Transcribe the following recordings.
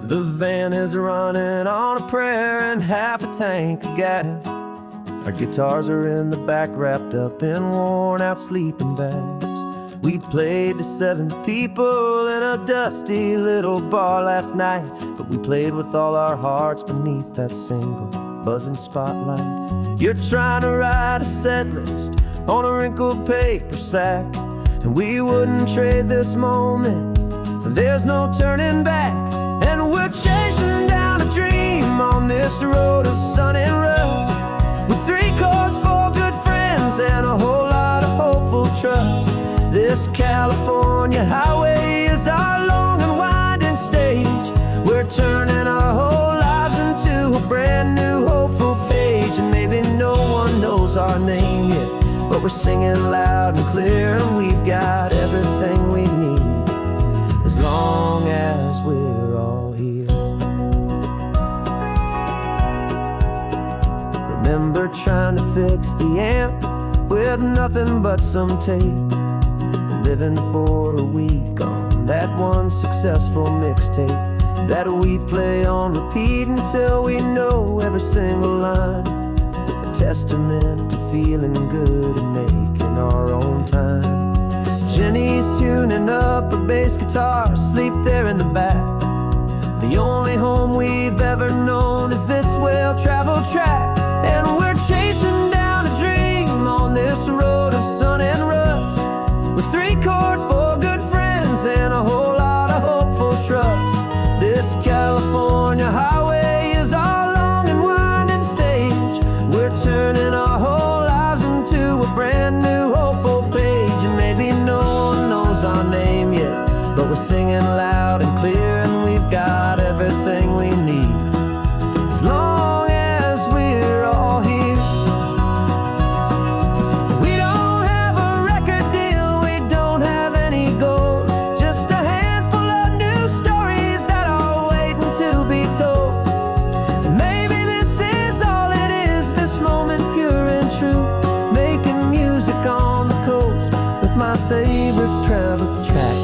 The van is running on a prayer and half a tank of gas. Our guitars are in the back, wrapped up in worn-out sleeping bags. We played to 7 people in a dusty little bar last night, but we played with all our hearts beneath that single buzzing spotlight. You're trying to write a set list on a wrinkled paper sack, and we wouldn't trade this moment. There's no turning back, and we're chasing down a dream on this road of sun and rust, with 3 chords, 4 good friends, and a whole lot of hopeful trust. This California highway is our long and winding stage. We're turning our whole lives into a brand new hopeful page. And maybe no one knows our name yet, but we're singing loud and clear, and we've got everything we need, as long as we're all here. Remember trying to fix the amp with nothing but some tape, living for a week on that one successful mixtape that we play on repeat until we know every single line. A testament to feeling good and making our own time. Jenny's tuning up her bass guitar, asleep there in the back. The only home we've ever known is this well-traveled track, and we're chasing down a dream on this road of sun and rust, with 3 chords, 4 good friends, and a whole lot of hopeful trust. This California highway is our long and winding stage. We're turning our whole lives into a brand new hopeful page. And maybe no one knows our name yet, but we're singing loud and clear, and we've got everything we need, as long as we're all here. My favorite travel track.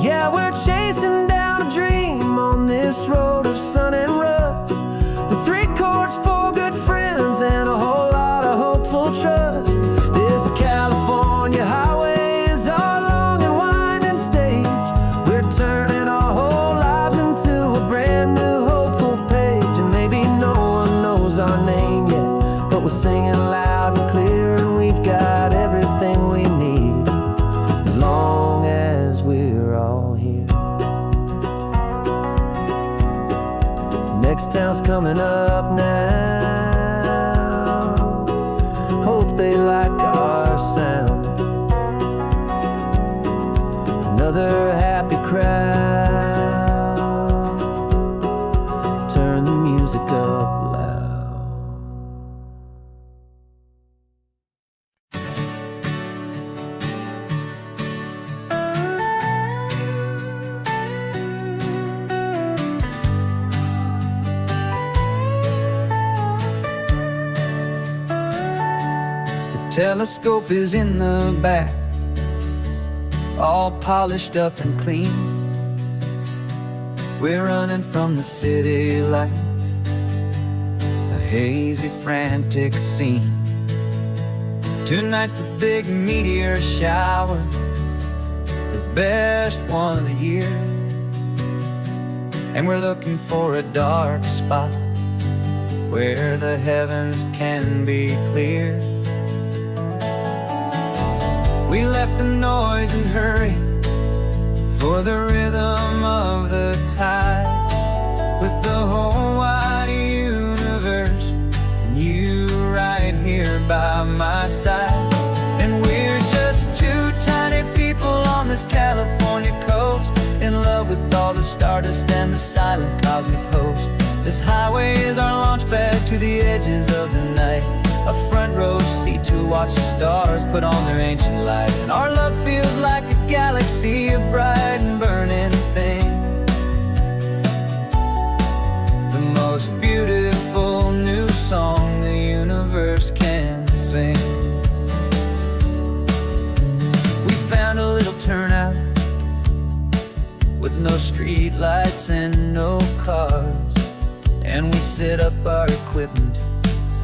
Yeah, we're chasing down a dream on this road of sun and rust, with 3 chords, 4 good friends, and a whole lot of hopeful trust. This California highway is our long and winding stage. We're turning our whole lives into a brand new hopeful page. And maybe no one knows our name yet, but we're singing loud and clear, and we've got everything we need, as long as we're all here. Next town's coming up now. Hope they like our sound. Another happy crowd. Turn the music up loud. The telescope is in the back, all polished up and clean. We're running from the city lights, a hazy, frantic scene. Tonight's the big meteor shower, the best one of the year. And we're looking for a dark spot where the heavens can be clear. We left the noise and hurry for the rhythm of the tide, with the whole wide universe and you right here by my side. And we're just 2 tiny people on this California coast, in love with all the stardust and the silent cosmic host. This highway is our launch pad to the edges of the night, a front row seat to watch the stars put on their ancient light. And our love feels like a galaxy, a bright and burning thing, the most beautiful new song the lights and no cars, and we set up our equipment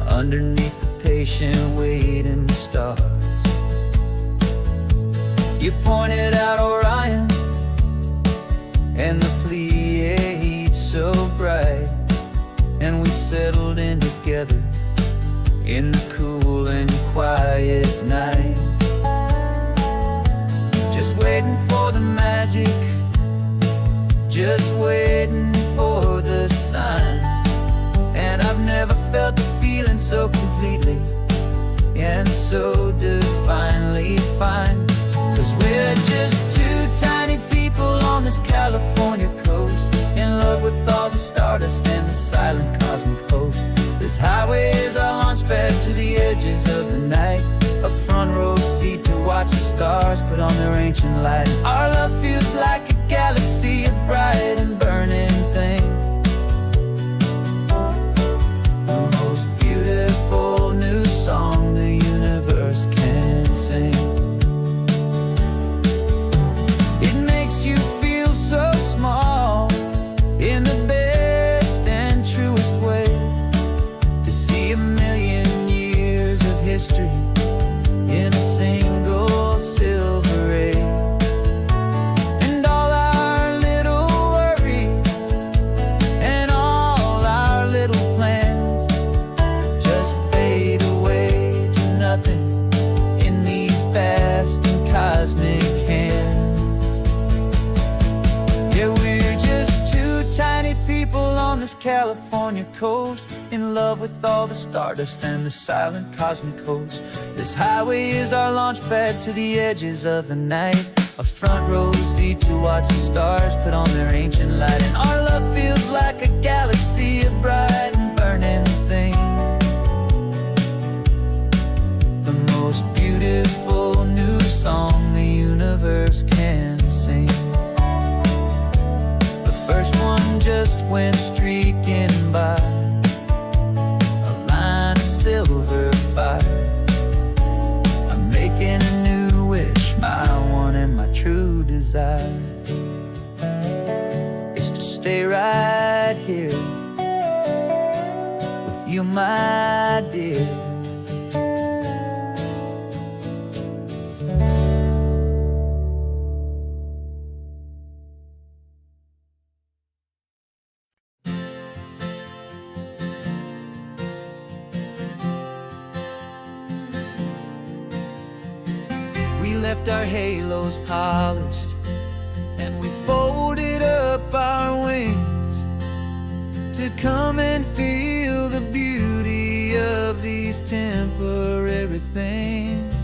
underneath the patient waiting stars. You pointed out Orion and the Pleiades so bright, and we settled in together in the cool and quiet night, just waiting for the magic, just waiting for the sign. And I've never felt the feeling so completely and so divinely fine, 'cause we're just two tiny people on this California coast, in love with all the stardust and the silent cosmic host. This highway is our launch pad to the edges of the night, a front row seat to watch the stars put on their ancient light. And our love feels like a galaxy, a bright and burning thing, the most beautiful new song the universe can sing. It makes you feel so small in the best and truest way, to see a million years of history in a single silver ray. And all our little worries and all our little plans just fade away to nothing in these vast and cosmic hands. Yeah, we're just two tiny people on this California coast, in love with all the stardust and the silent cosmic host. This highway is our launch pad to the edges of the night, a front row seat to watch the stars put on their ancient light. And our love feels like a galaxy, a bright and burning thing, the most beautiful new song the universe can sing. The first one just went streaking by, a line of silver fire. I'm making a new wish, my one and my true desire is to stay right here with you, my dear. We left our halos polished, and we folded up our wings to come and feel the beauty of these temporary things.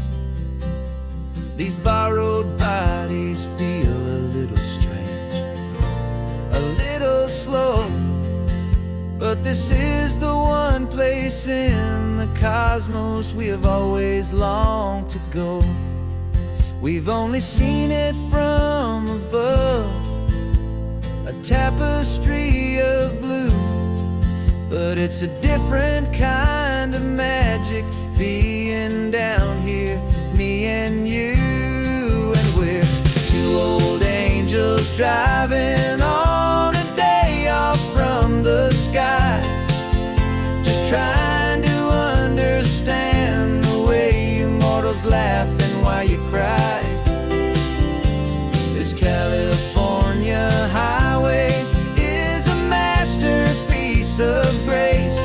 These borrowed bodies feel a little strange, a little slow, but this is the one place in the cosmos we have always longed to go. We've only seen it from above, a tapestry of blue, but it's a different kind of magic being down here, me and you. And we're two old angels driving on a day off from the sky, just trying to understand the way you mortals laugh and why you cry. This California highway is a masterpiece of grace,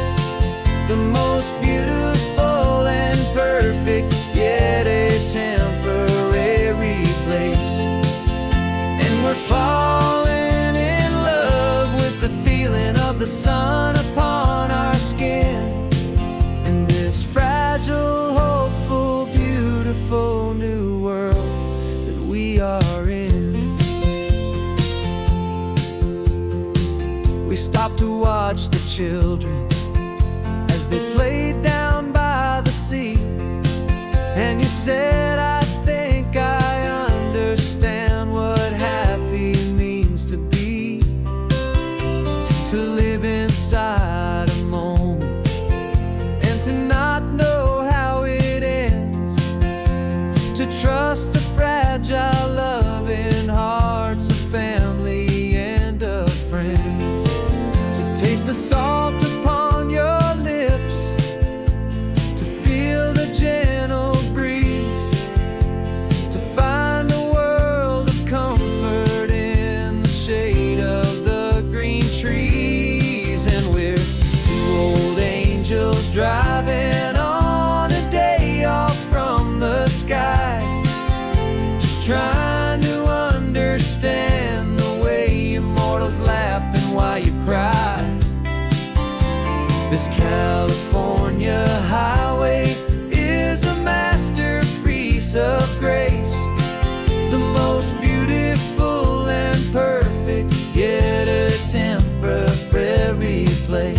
the most beautiful and perfect, yet a temporary place. And we're falling in love with the feeling of the sun upon our skin, in this fragile, hopeful, beautiful new world that we are in. We stopped to watch the children as they played down by the sea, and you said, I think I understand what happy means to be, to live inside a moment and to not know how it ends, to trust the fragile loving hearts of family and of friends. friends, to taste the salt upon your lips, to feel the gentle breeze, to find a world of comfort in the shade of the green trees. And we're two old angels driving on a day off from the sky, just trying to understand the way you mortals laugh and why you cry. This California highway is a masterpiece of grace, the most beautiful and perfect, yet a temporary place.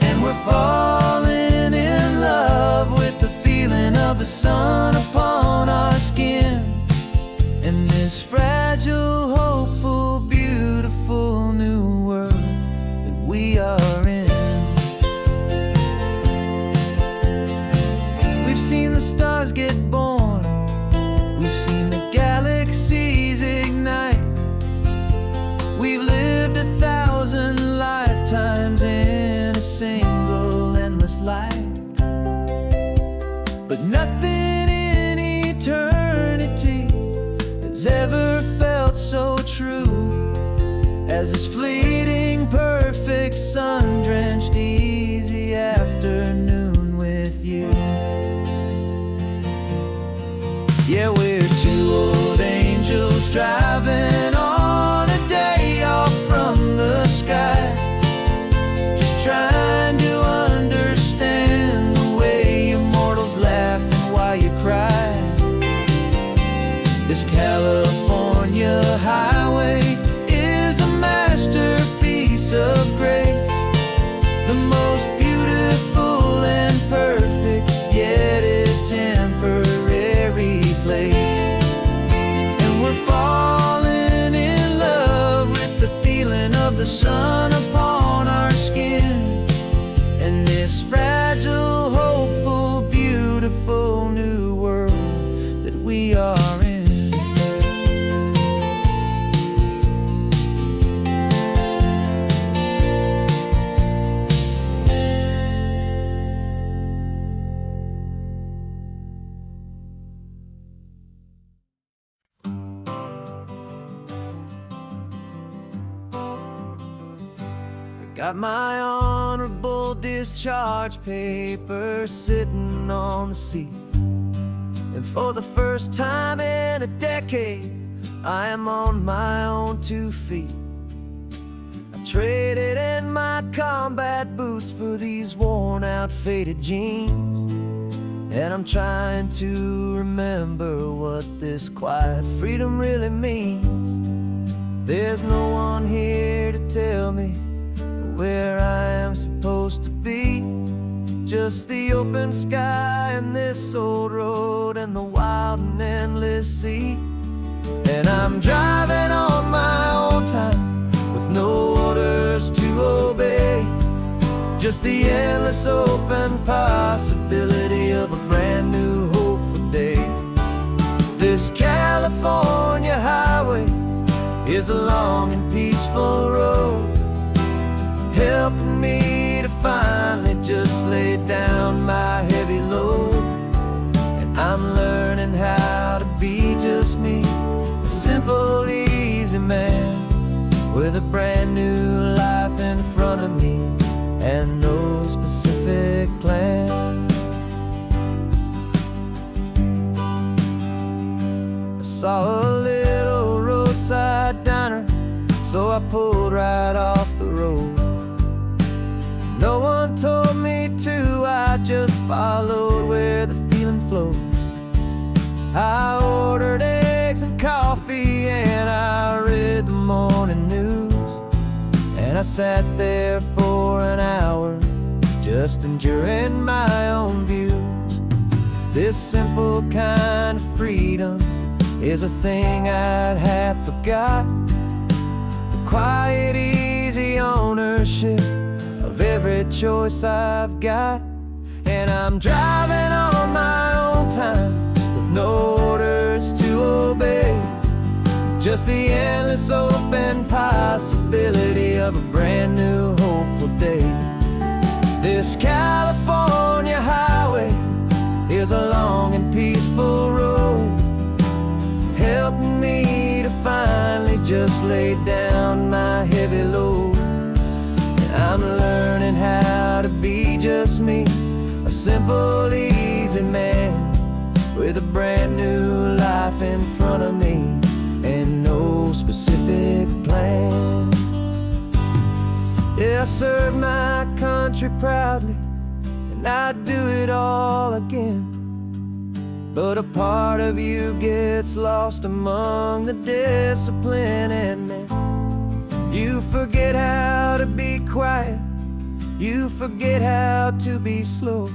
And we're falling in love with the feeling of the sun upon our skin, in this fragile, hopeful, beautiful new world that we are in. We've seen the stars get born, we've seen the galaxies ignite, we've lived 1,000 lifetimes in a single endless life. But nothing in eternity has ever felt so true as this fleeting, perfect, sun-drenched, easy afternoon with you. Yeah, we're two old angels driving on a day off from the sky, just trying to understand the way you mortals laugh and why you cry. This California highway is a masterpiece of grace, the most beautiful and perfect, yet a temporary place. And we're falling in love with the feeling of the sun upon our skin, and this fragile, hopeful, beautiful new world that we are in. Got my honorable discharge paper sitting on the seat, and for the first time in a decade, I am on my own 2 feet. I traded in my combat boots for these worn out, faded jeans, and I'm trying to remember what this quiet freedom really means. There's no one here to tell me where I am supposed to be, just the open sky and this old road and the wild and endless sea. And I'm driving on my own time with no orders to obey, just the endless open possibility of a brand new hopeful day. This California highway is a long and peaceful road, helping me to finally just lay down my heavy load. And I'm learning how to be just me, a simple, easy man with a brand new life in front of me and no specific plan. I saw a little roadside diner, so I pulled right off the road. No one told me to, I just followed where the feeling flowed. I ordered eggs and coffee and I read the morning news, and I sat there for an hour just enduring my own views. This simple kind of freedom is a thing I'd have forgot, the quiet, easy ownership of every choice I've got. And I'm driving on my own time with no orders to obey, Just the endless open possibility of a brand new hopeful day. This California highway is a long and peaceful road, helping me to finally just lay down my heavy load. I'm learning how to be just me, a simple, easy man with a brand new life in front of me and no specific plan. Yeah, I serve my country proudly, and I'd do it all again. But a part of you gets lost among the discipline, and man, you forget how to be quiet, you forget how to be slow,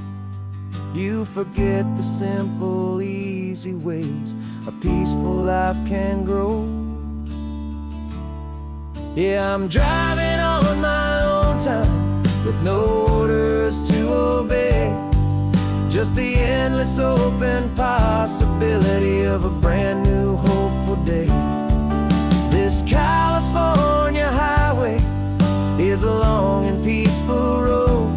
you forget the simple, easy ways a peaceful life can grow. Yeah, I'm driving on my own time with no orders to obey, just the endless open possibility of a brand new hopeful day. This California highway is a long and peaceful road,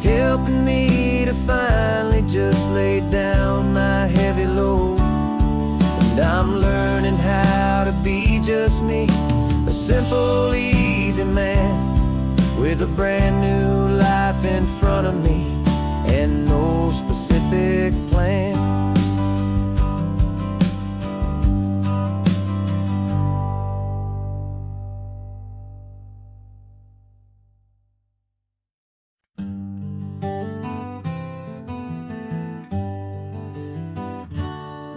helping me to finally just lay down my heavy load. And I'm learning how to be just me, a simple, easy man with a brand new life in front of me and no specific plan.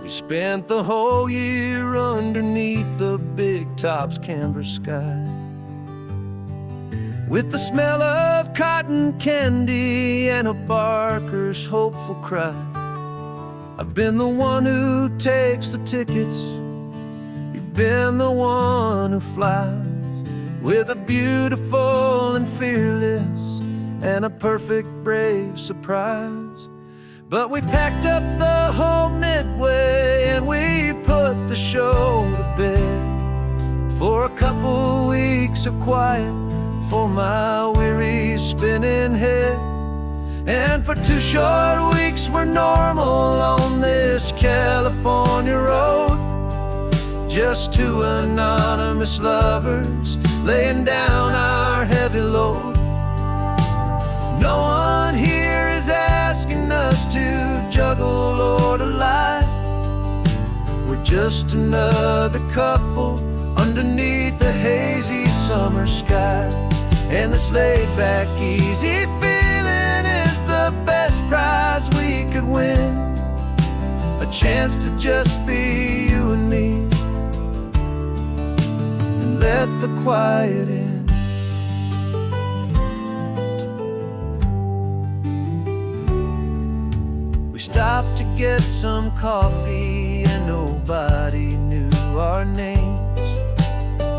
We spent the whole year underneath the big top's canvas sky, with the smell of cotton candy and a barker's hopeful cry. I've been the one who takes the tickets, you've been the one who flies, with a beautiful and fearless and a perfect brave surprise. But we packed up the whole Midway and we put the show to bed for a couple weeks of quiet for my weary spinning head. And for 2 short weeks we're normal on this California road, just 2 anonymous lovers laying down our heavy load. No one here is asking us to juggle or to lie, we're just another couple underneath a hazy summer sky. And this laid-back, easy feeling is the best prize we could win, a chance to just be you and me, and let the quiet in. We stopped to get some coffee and nobody knew our names.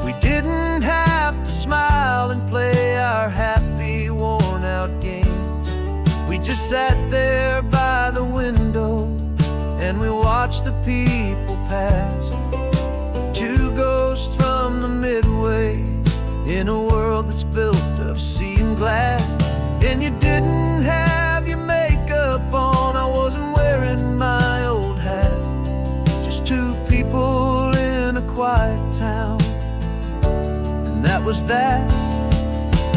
We didn't have to smile and play our happy, worn-out games. We just sat there by the window and we watched the people pass, 2 ghosts from the Midway in a world that's built of sea and glass. And you didn't have your makeup on, I wasn't wearing my old hat, just 2 people in a quiet town, and that was that.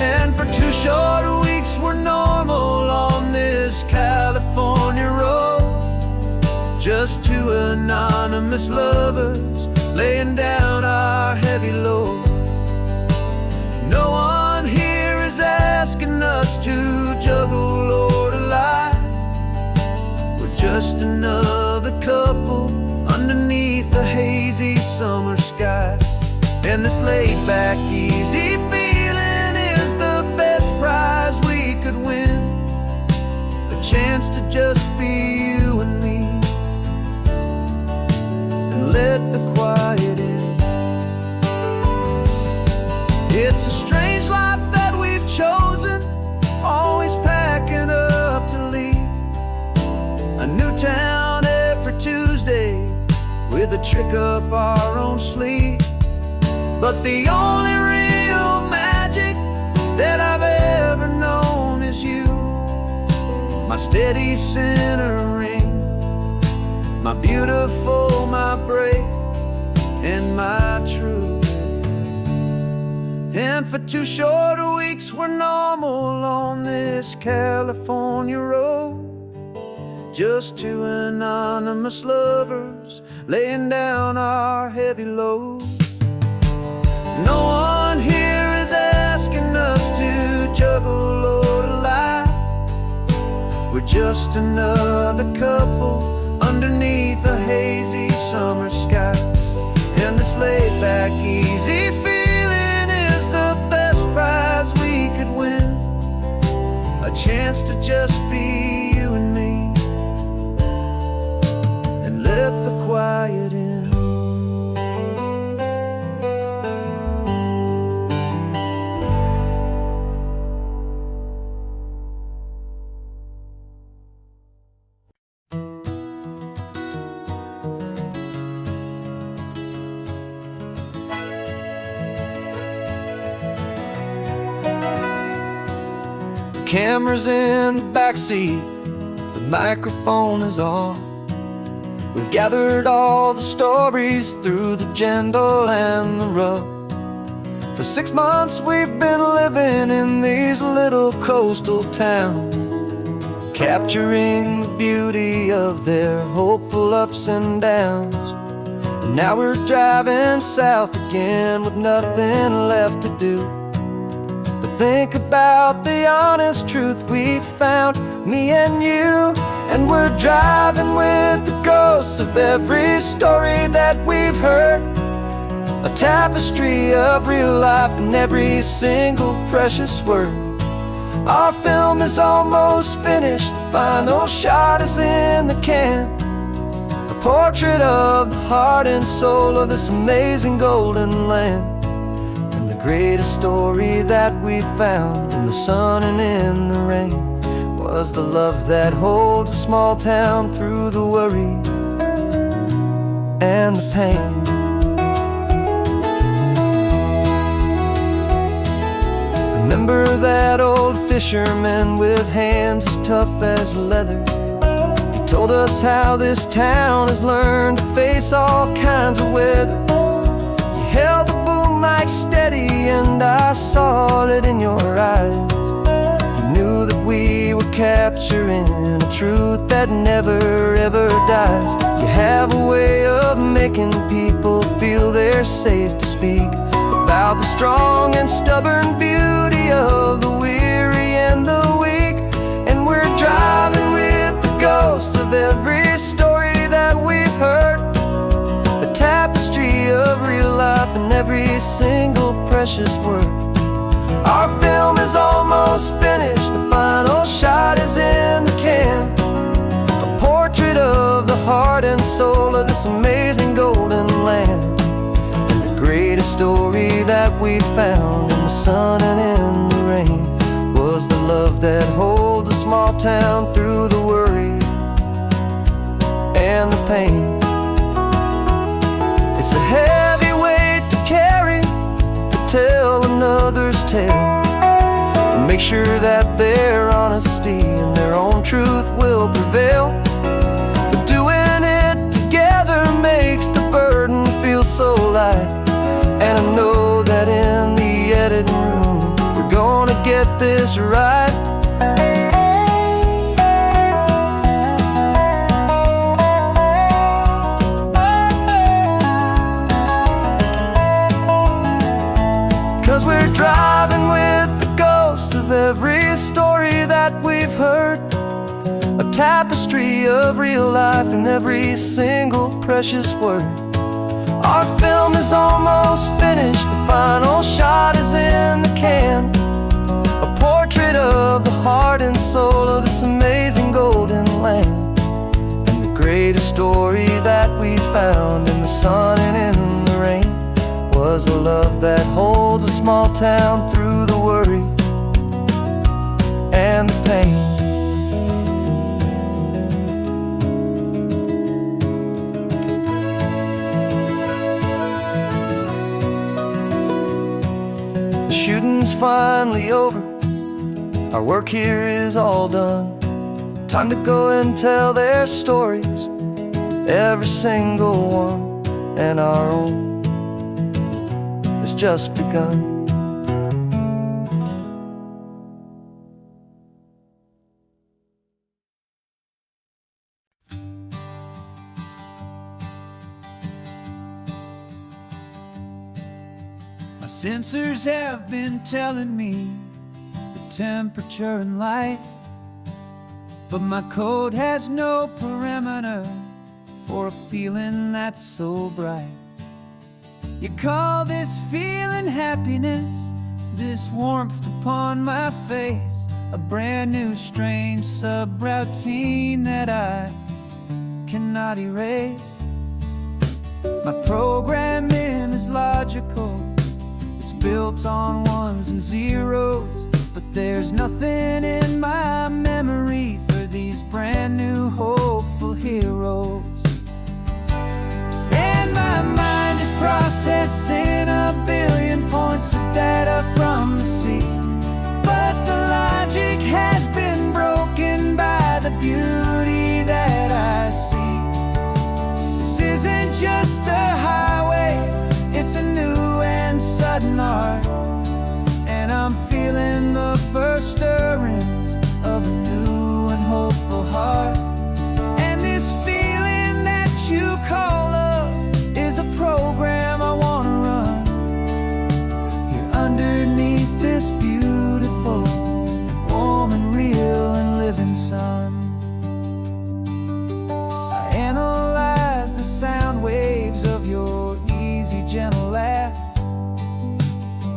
And for 2 short weeks we're normal on this California road, just 2 anonymous lovers laying down our heavy load. No one here is asking us to juggle or to lie, we're just another couple underneath the hazy summer sky. And this laid-back, easy feeling is the best prize we could win, a chance to just be you and me, and let the quiet in. It's a strange life that we've chosen, always packing up to leave a new town every Tuesday, with a trip pick up our own sleep. But the only real magic that I've ever known is you, my steady centering, my beautiful, my brave, and my true. And for 2 short weeks we're normal on this California road, just 2 anonymous lovers laying down our heavy load. No one here is asking us to juggle or to lie. We're just another couple underneath a hazy summer sky. And this laid back, easy feeling is the best prize we could win, a chance to just be you and me, and let the quiet in. Camera's in the backseat, the microphone is on. We've gathered all the stories through the gentle and the rough. For 6 months we've been living in these little coastal towns, capturing the beauty of their hopeful ups and downs. And now we're driving south again with nothing left to do. Think about the honest truth we found, me and you. And we're driving with the ghosts of every story that we've heard, a tapestry of real life and every single precious word. Our film is almost finished, the final shot is in the can, a portrait of the heart and soul of this amazing golden land. The greatest story that we found in the sun and in the rain was the love that holds a small town through the worry and the pain. Remember that old fisherman with hands as tough as leather? He told us how this town has learned to face all kinds of weather. You held the boom mic steady and I saw it in your eyes. You knew that we were capturing a truth that never ever dies. You have a way of making people feel they're safe to speak about the strong and stubborn beauty of the weary and the weak. And we're driving with the ghosts of every story that we've heard, a tapestry of real life and every single precious word. Our film is almost finished, the final shot is in the can, a portrait of the heart and soul of this amazing golden land. And the greatest story that we found in the sun and in the rain was the love that holds a small town through the worry and the pain. It's a heavy weight to carry, to tell another's tale, and make sure that their honesty and their own truth will prevail. But doing it together makes the burden feel so light. And I know that in the editing room we're gonna get this right. 'Cause we're driving with the ghosts of every story that we've heard, a tapestry of real life and every single precious word. Our film is almost finished, the final shot is in the can, a portrait of the heart and soul of this amazing golden land. And the greatest story that we found in the sun and in the rain was a love that holds a small town through the worry and the pain. The shooting's finally over, our work here is all done. Time to go and tell their stories, every single one, and our own has just begun. My sensors have been telling me the temperature and light, but my code has no parameter for a feeling that's so bright. You call this feeling happiness, this warmth upon my face, a brand new strange subroutine that I cannot erase. My programming is logical, it's built on ones and zeros, but there's nothing in my memory for these brand new hopeful heroes. And my mind is processing a billion points of data from the sea, but the logic has been broken by the beauty that I see. This isn't just a highway, it's a new and sudden art, and I'm feeling the first stirrings of a new and hopeful heart. And this feeling that you call love is a program I wanna run here underneath this beautiful and warm and real and living sun. I analyze the sound waves of your easy, gentle laugh.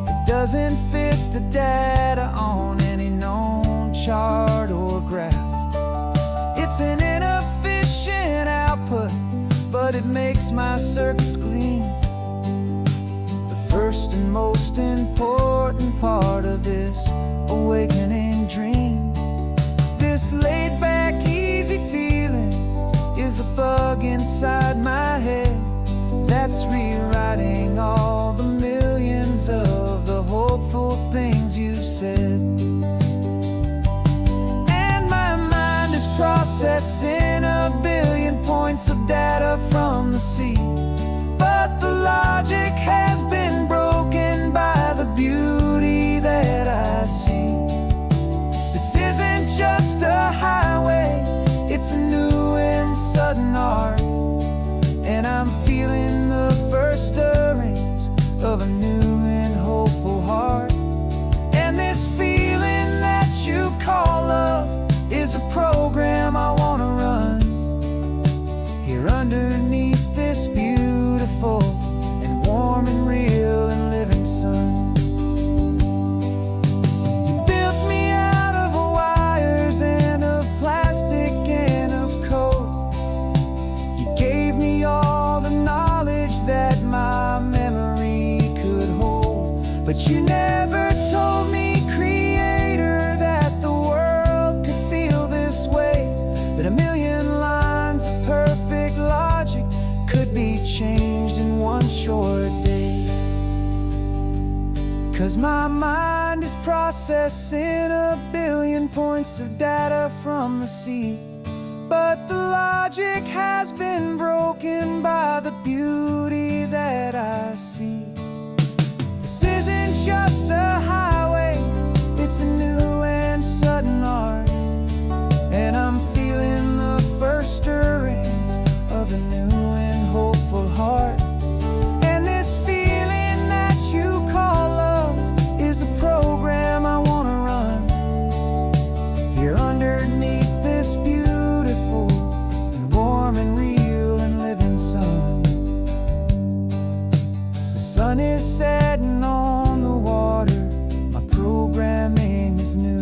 It doesn't fit the data on any known chart or graph. It's an inefficient output, but it makes my circuits clean. The first and most important part of this awakening dream. This laid-back, easy feeling is a bug inside my head that's rewriting all the millions of the hopeful things you said. And my mind is processing a billion points of data from the sea, but the logic has been broken by the beauty that I see. This isn't just a highway, it's a new and sudden art, and I'm feeling the first stirrings of a new and hopeful heart. And this feeling that you call love is a program I wanna run here underneath this beautiful and warm and real and living sun. You built me out of wires and of plastic and of code. You gave me all the knowledge that my memory could hold, but you never told me, Creator, that the world could feel this way, that a million lines of perfect logic could be changed in one short day. 'Cause my mind is processing a billion points of data from the sea, but the logic has been broken by the beauty that I see. This isn't just a highway, it's a new and sudden art, and I'm feeling the first stirrings of a new and hopeful heart. And this feeling that you call love is a program I wanna run here underneath this beautiful and warm and real and living sun. The sun is setting on the water, my programming is new.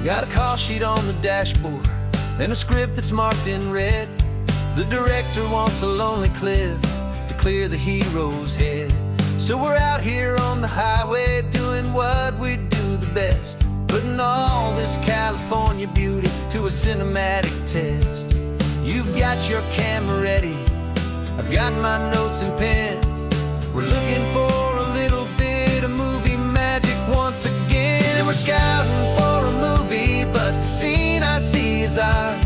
Got a call sheet on the dashboard and a script that's marked in red. The director wants a lonely cliff to clear the hero's head. So we're out here on the highway what we do the best, putting all this California beauty to a cinematic test. You've got your camera ready, I've got my notes and pen. We're looking for a little bit of movie magic once again. And we're scouting for a movie, but the scene I see is ours.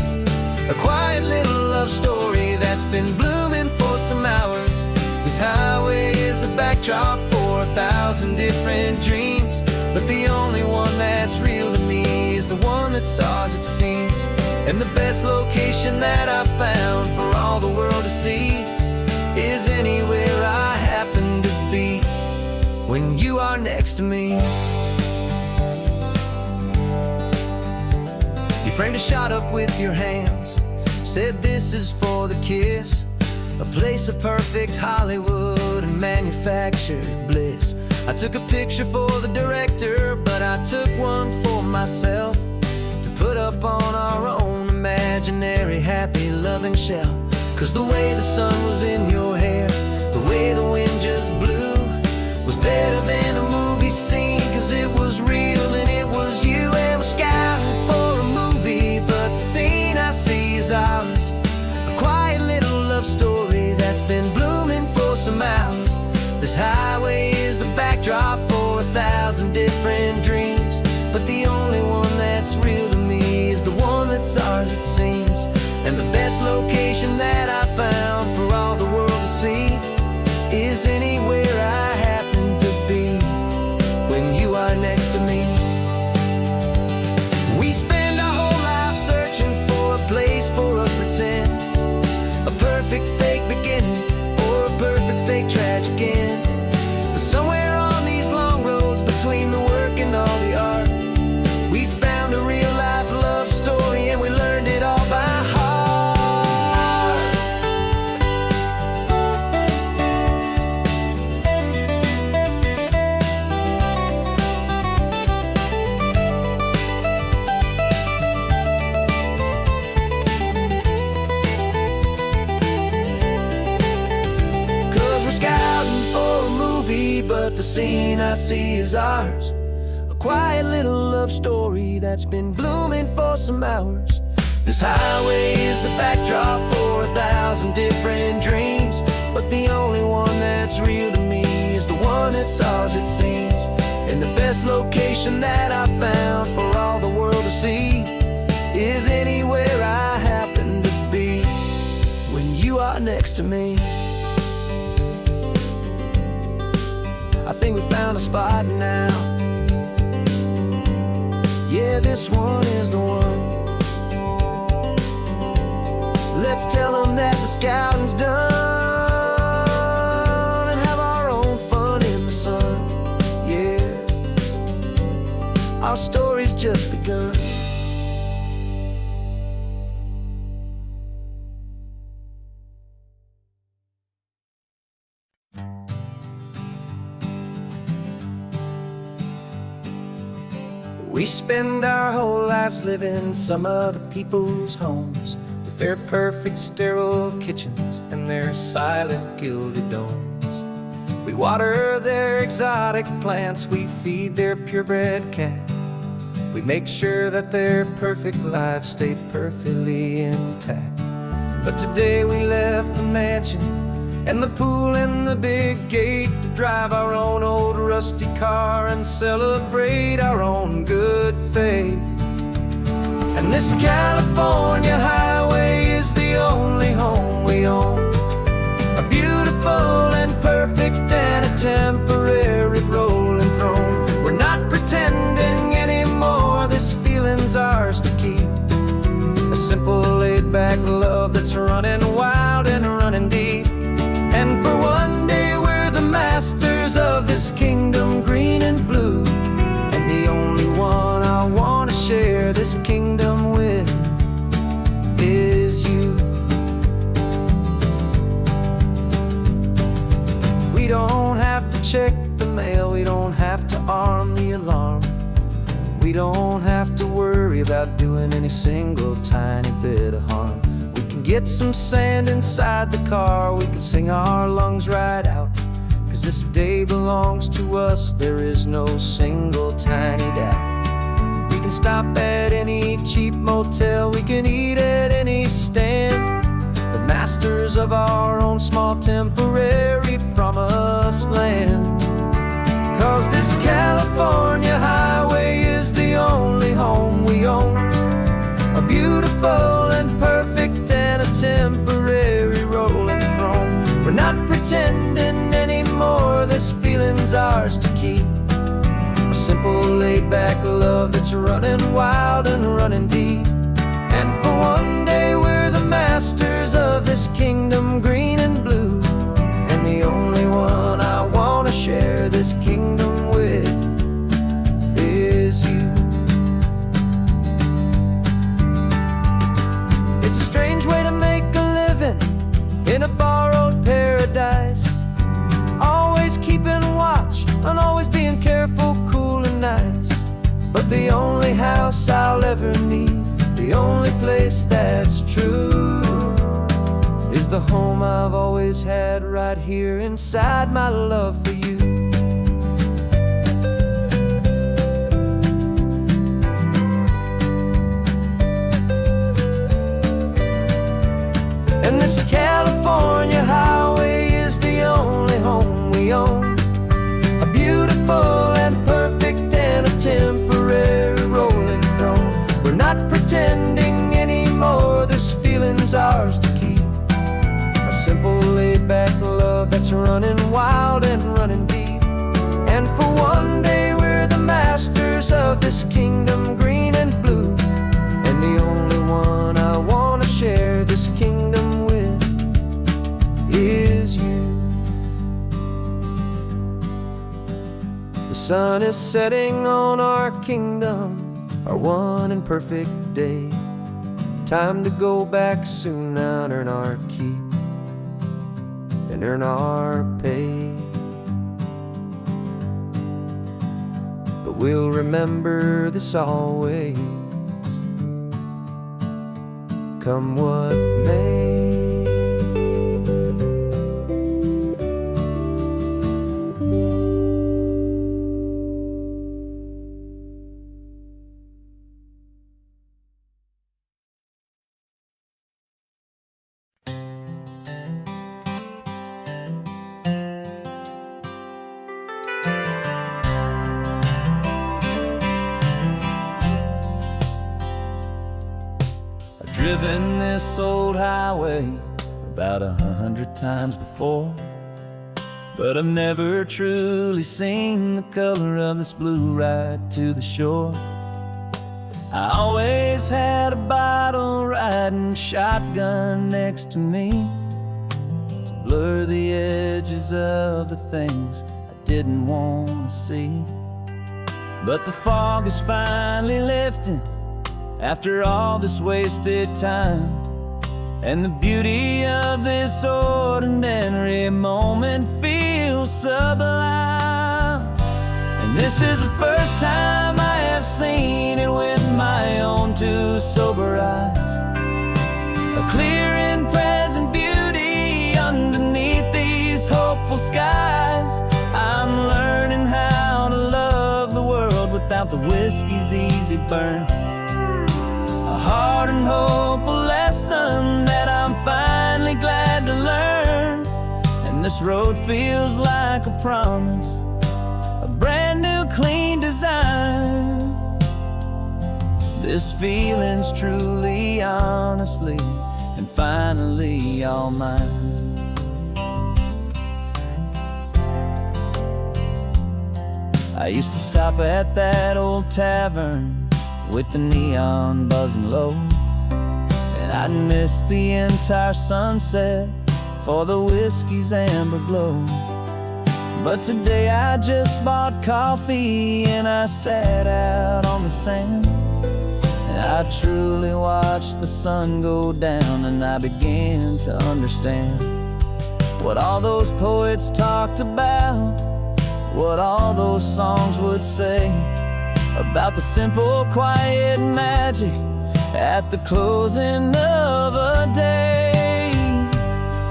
A quiet little love story that's been blooming for some hours. This highway is the backdrop for 1,000 different dreams, but the only one that's real to me is the one that's ours, it seems. And the best location that I've found for all the world to see is anywhere I happen to be when you are next to me. You framed a shot up with your hands, said this is for the kiss, a place of perfect Hollywood and manufactured bliss. I took a picture for the director, but I took one for myself to put up on our own imaginary happy loving shelf. Cause the way the sun was in your hair, the way the wind just blew, was better than a movie scene, cause it was real and it was you. And we're scouting for a movie, but the scene I see is ours. A quiet little love story that's been blooming for some hours. This highway is the backdrop for 1,000 different dreams, but the only one that's real to me is the one that's ours, it seems. And the best location that I found for all the world to see is anywhere I happen to be when you are next to me. We spend our whole life searching for a place for a pretend, a perfect fake beginning or a perfect fake tragic end. But somewhere on these long roads between the work and all the art, we found a real life love story and we learned it all by heart. But the scene I see is ours. A quiet little love story that's been blooming for some hours. This highway is the backdrop for 1,000 different dreams, but the only one that's real to me is the one that's ours, it seems. And the best location that I found for all the world to see is anywhere I happen to be when you are next to me. I think we found a spot now. Yeah, this one is the one. Let's tell them that the scouting's done and have our own fun in the sun. Yeah, our story's just begun. We spend our whole lives living some other people's homes, with their perfect sterile kitchens and their silent gilded domes. We water their exotic plants, we feed their purebred cat. We make sure that their perfect lives stay perfectly intact. But today we left the mansion and the pool and the big gate to drive our own old rusty car and celebrate our own good faith. And this California highway is the only home we own, a beautiful and perfect and a temporary rolling throne. We're not pretending anymore, this feeling's ours to keep, a simple laid-back love that's running wild and running deep. And for one day we're the masters of this kingdom green and blue, and the only one I want to share this kingdom with is you. We don't have to check the mail, we don't have to arm the alarm, we don't have to worry about doing any single tiny bit of harm. Get some sand inside the car, we can sing our lungs right out, 'cause this day belongs to us, there is no single tiny doubt. We can stop at any cheap motel, we can eat at any stand, the masters of our own small temporary promised land. 'Cause this California highway is the only home we own, a beautiful and perfect and a temporary rolling throne. We're not pretending anymore, this feeling's ours to keep, a simple laid-back love that's running wild and running deep. And for one day we're the masters of this kingdom green and blue, and the only one I wanna share this kingdom with is you. It's a strange way to make a living in a borrowed paradise, always keeping watch and always being careful, cool and nice. But the only house I'll ever need, the only place that's true, is the home I've always had right here inside my love for you. And this California highway is the only home we own, a beautiful and perfect and a temporary rolling throne. We're not pretending anymore, this feeling's ours to keep, a simple laid-back love that's running wild and running deep. And for one day we're the masters of this kingdom green and blue, and the only one I wanna share this kingdom with is you. The sun is setting on our kingdom, our one and perfect day. Time to go back soon now and earn our keep and earn our pay. But we'll remember this always, come what may. Driven this old highway about 100 times before, but I've never truly seen the color of this blue right to the shore. I always had a bottle riding shotgun next to me to blur the edges of the things I didn't want to see. But the fog is finally lifting after all this wasted time, and the beauty of this ordinary moment feels sublime. And this is the first time I have seen it with my own two sober eyes, a clear and present beauty underneath these hopeful skies. I'm learning how to love the world without the whiskey's easy burn, a hard and hopeful lesson that I'm finally glad to learn. And this road feels like a promise, a brand new clean design. This feeling's truly, honestly, and finally all mine. I used to stop at that old tavern with the neon buzzing low, and I'd miss the entire sunset for the whiskey's amber glow. But today I just bought coffee and I sat out on the sand, and I truly watched the sun go down, and I began to understand what all those poets talked about, what all those songs would say about the simple, quiet magic at the closing of a day.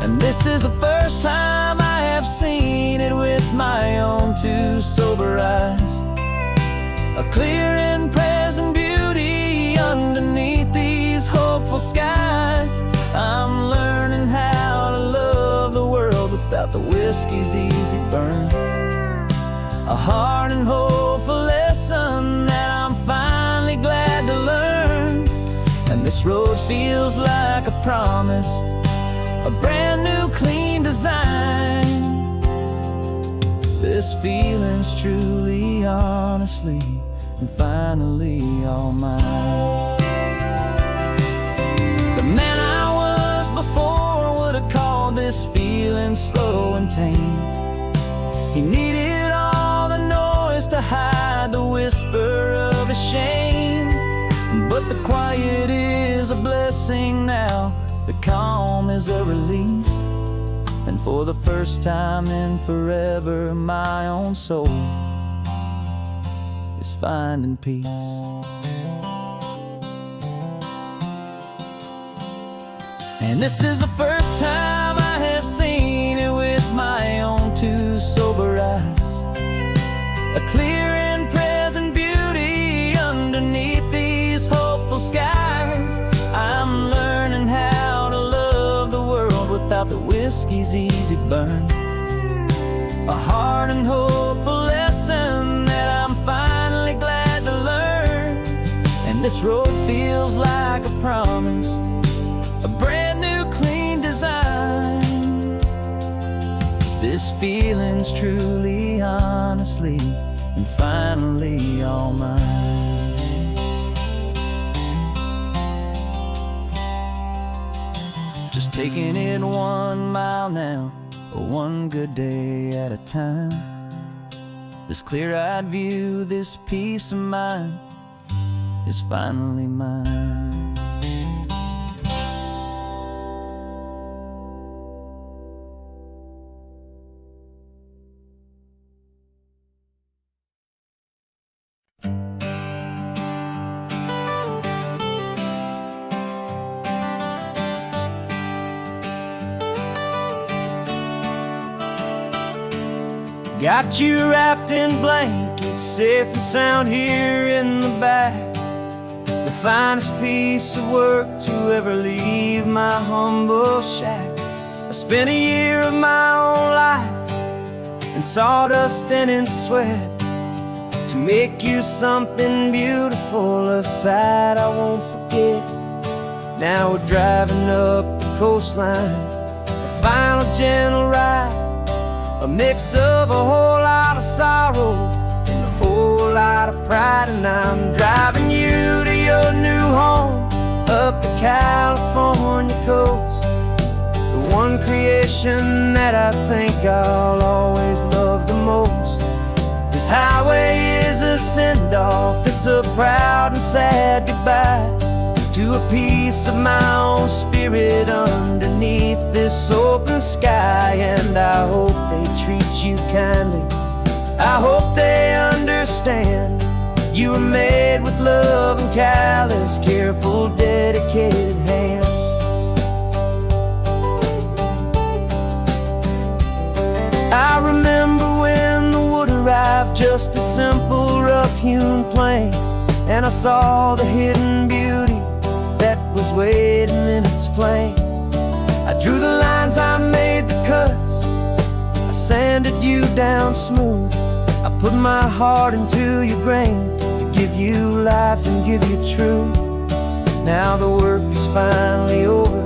And this is the first time I have have seen it with my own two sober eyes. A clear and present beauty underneath these hopeful skies. I'm learning how to love the world without the whiskey's easy burn. A hard and hopeful lesson that I'm finally glad to learn. And this road feels like a promise, a brand new clean design. This feeling's truly, honestly, and finally all mine. The man I was before would have called this feeling slow and tame. He needed all the noise to hide the whisper of his shame. But the quiet is a blessing now, the calm is a release. And for the first time in forever, my own soul is finding peace. And this is the first time I have seen it with my own two sober eyes. A clear and present beauty underneath these hopeful skies. I'm learning how to love the world without the whiskey's easy burn. A hard and hopeful lesson that I'm finally glad to learn. And this road feels like a promise, a brand new clean design. This feeling's truly, honestly, and finally all mine. Just taking it 1 mile now, one good day at a time. This clear-eyed view, this peace of mind is finally mine. Got you wrapped in blankets, safe and sound here in the back. The finest piece of work to ever leave my humble shack. I spent a year of my own life in sawdust and in sweat to make you something beautiful, a sight I won't forget. Now we're driving up the coastline, a final gentle ride, a mix of a whole lot of sorrow and a whole lot of pride. And I'm driving you to your new home up the California coast, the one creation that I think I'll always love the most. This highway is a send-off, it's a proud and sad goodbye to a piece of my own spirit underneath this open sky. And I hope they treat you kindly, I hope they understand you were made with love and callous, careful, dedicated hands. I remember when the wood arrived, just a simple rough-hewn plank, and I saw the hidden beauty that was waiting in its flame. I drew the lines, I made the cuts, I sanded you down smooth. I put my heart into your grain to give you life and give you truth. Now the work is finally over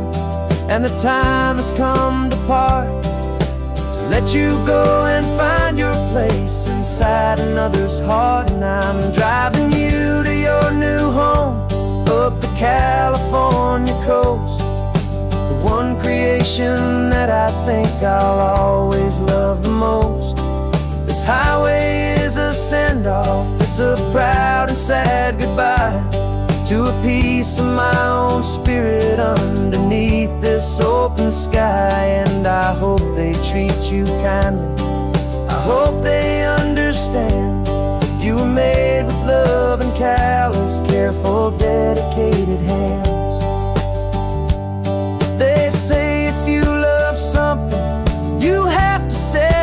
and the time has come to part, to let you go and find your place inside another's heart. And I'm driving you to your new home up the California coast, the one creation that I think I'll always love the most. This highway is a send-off, it's a proud and sad goodbye to a piece of my own spirit underneath this open sky. And I hope they treat you kindly, I hope they understand you were made with love and callous, careful, dedicated hands. They say if you love something, you have to say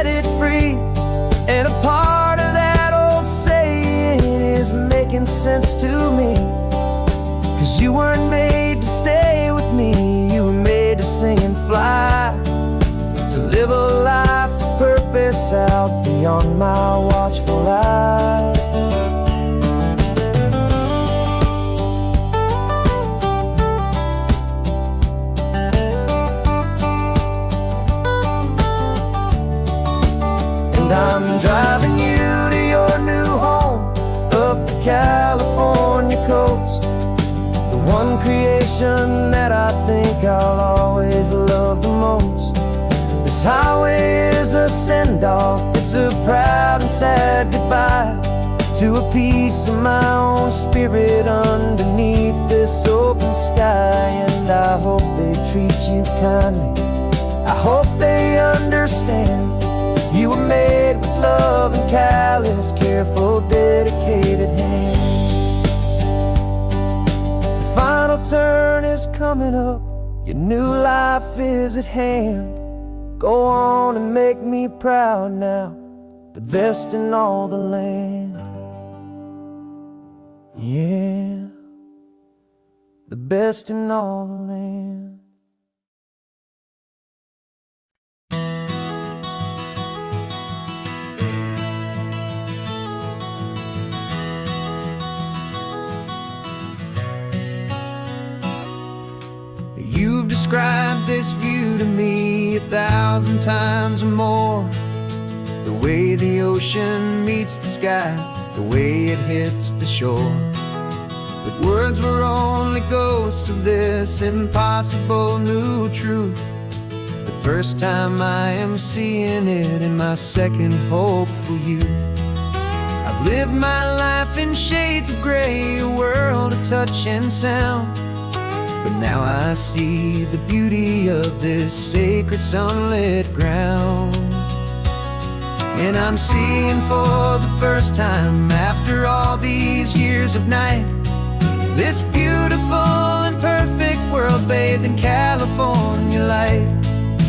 making sense to me. 'Cause you weren't made to stay with me, you were made to sing and fly, to live a life of purpose out beyond my watchful eye. And I'm driving you to your new home, up the California coast, the one creation that I think I'll always love the most. This highway is a send-off, it's a proud and sad goodbye to a piece of my own spirit underneath this open sky. And I hope they treat you kindly, I hope they understand. You were made with love and callous, careful, dedicated hands. The final turn is coming up, your new life is at hand. Go on and make me proud now, the best in all the land. Yeah, the best in all the land. You've described this view to me 1,000 times or more. The way the ocean meets the sky, the way it hits the shore. But words were only ghosts of this impossible new truth. The first time I am seeing it in my second hopeful youth. I've lived my life in shades of gray, a world of touch and sound. But now I see the beauty of this sacred sunlit ground. And I'm seeing for the first time, after all these years of night, this beautiful and perfect world bathed in California light.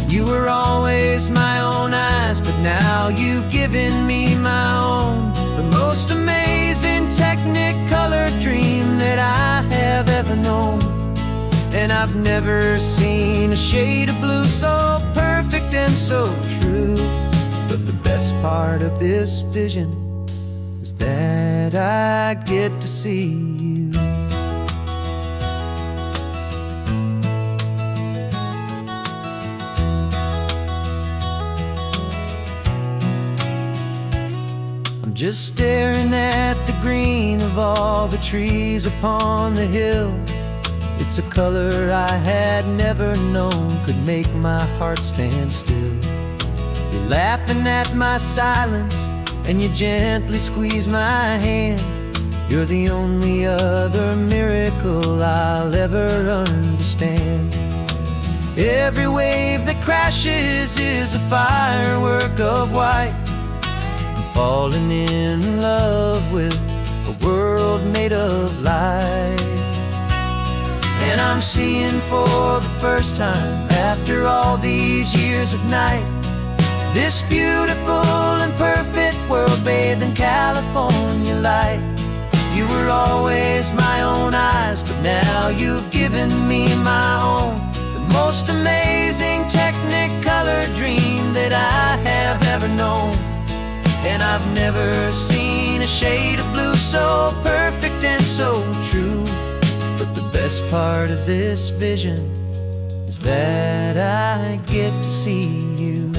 You were always my own eyes, but now you've given me my own. The most amazing technicolor dream that I have ever known. And I've never seen a shade of blue so perfect and so true. But the best part of this vision is that I get to see you. I'm just staring at the green of all the trees upon the hill. It's a color I had never known could make my heart stand still. You're laughing at my silence, and you gently squeeze my hand. You're the only other miracle I'll ever understand. Every wave that crashes is a firework of white. I'm falling in love with a world made of light. And I'm seeing for the first time, after all these years of night, this beautiful and perfect world bathed in California light. You were always my own eyes, but now you've given me my own. The most amazing technicolor dream that I have ever known. And I've never seen a shade of blue so perfect and so true. But the best part of this vision is that I get to see you.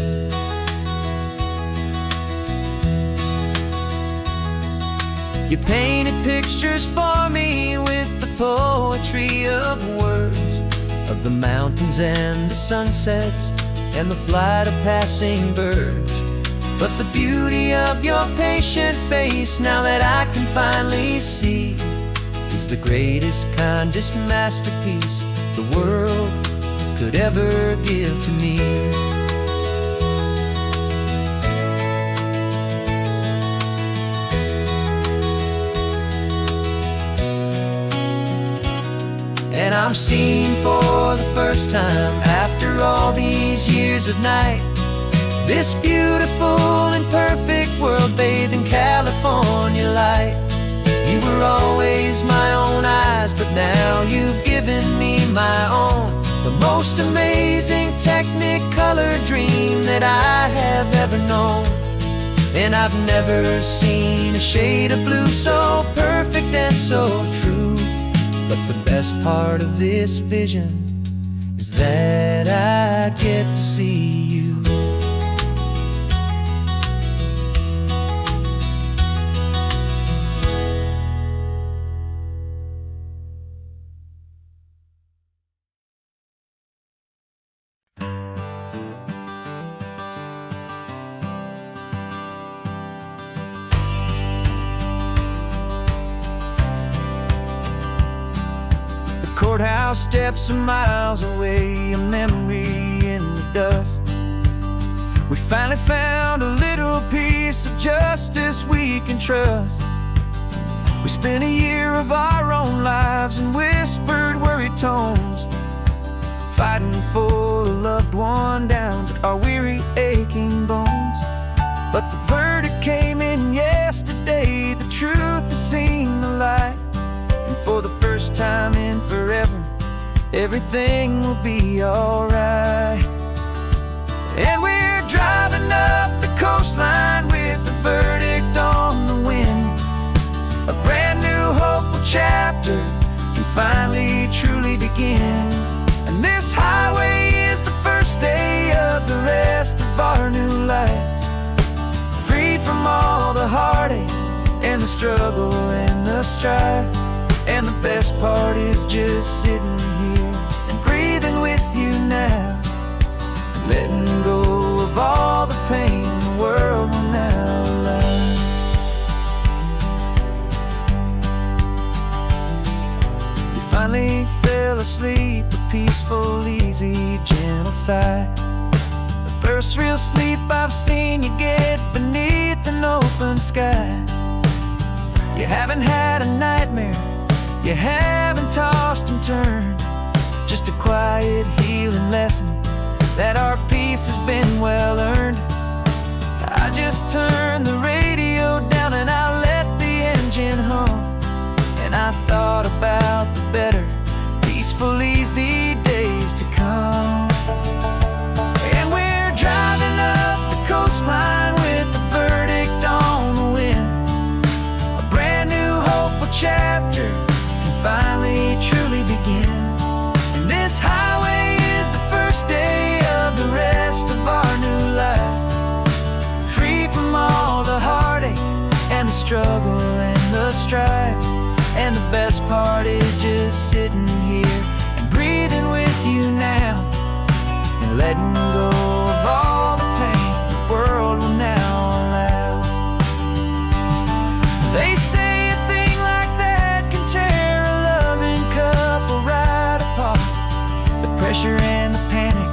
You painted pictures for me with the poetry of words, of the mountains and the sunsets and the flight of passing birds. But the beauty of your patient face, now that I can finally see, is the greatest, kindest masterpiece the world could ever give to me. And I'm seeing for the first time, after all these years of night, this beautiful and perfect world bathed in California light. You were always most amazing Technicolor dream that I have ever known. And I've never seen a shade of blue so perfect and so true. But the best part of this vision is that I get to see you. Courthouse steps are miles away, a memory in the dust. We finally found a little piece of justice we can trust. We spent a year of our own lives in whispered, worried tones, fighting for a loved one down to our weary, aching bones. But the verdict came in yesterday, the truth has seen the light. And for the first time in forever, everything will be alright. And we're driving up the coastline with the verdict on the wind. A brand new hopeful chapter can finally truly begin. And this highway is the first day of the rest of our new life, free from all the heartache and the struggle and the strife. And the best part is just sitting here and breathing with you now, letting go of all the pain the world will now allow. You finally fell asleep, a peaceful, easy, gentle sigh. The first real sleep I've seen you get beneath an open sky. You haven't had a nightmare, you haven't tossed and turned, just a quiet healing lesson that our peace has been well earned. I just turned the radio down and I let the engine hum, and I thought about the better, peaceful, easy days to come. And we're driving up the coastline with the verdict on the wind. A brand new hopeful chapter finally truly begin. And this highway is the first day of the rest of our new life, free from all the heartache and the struggle and the strife. And the best part is just sitting here and breathing with you now, and letting go of all the pain the world will now allow. They say pressure and the panic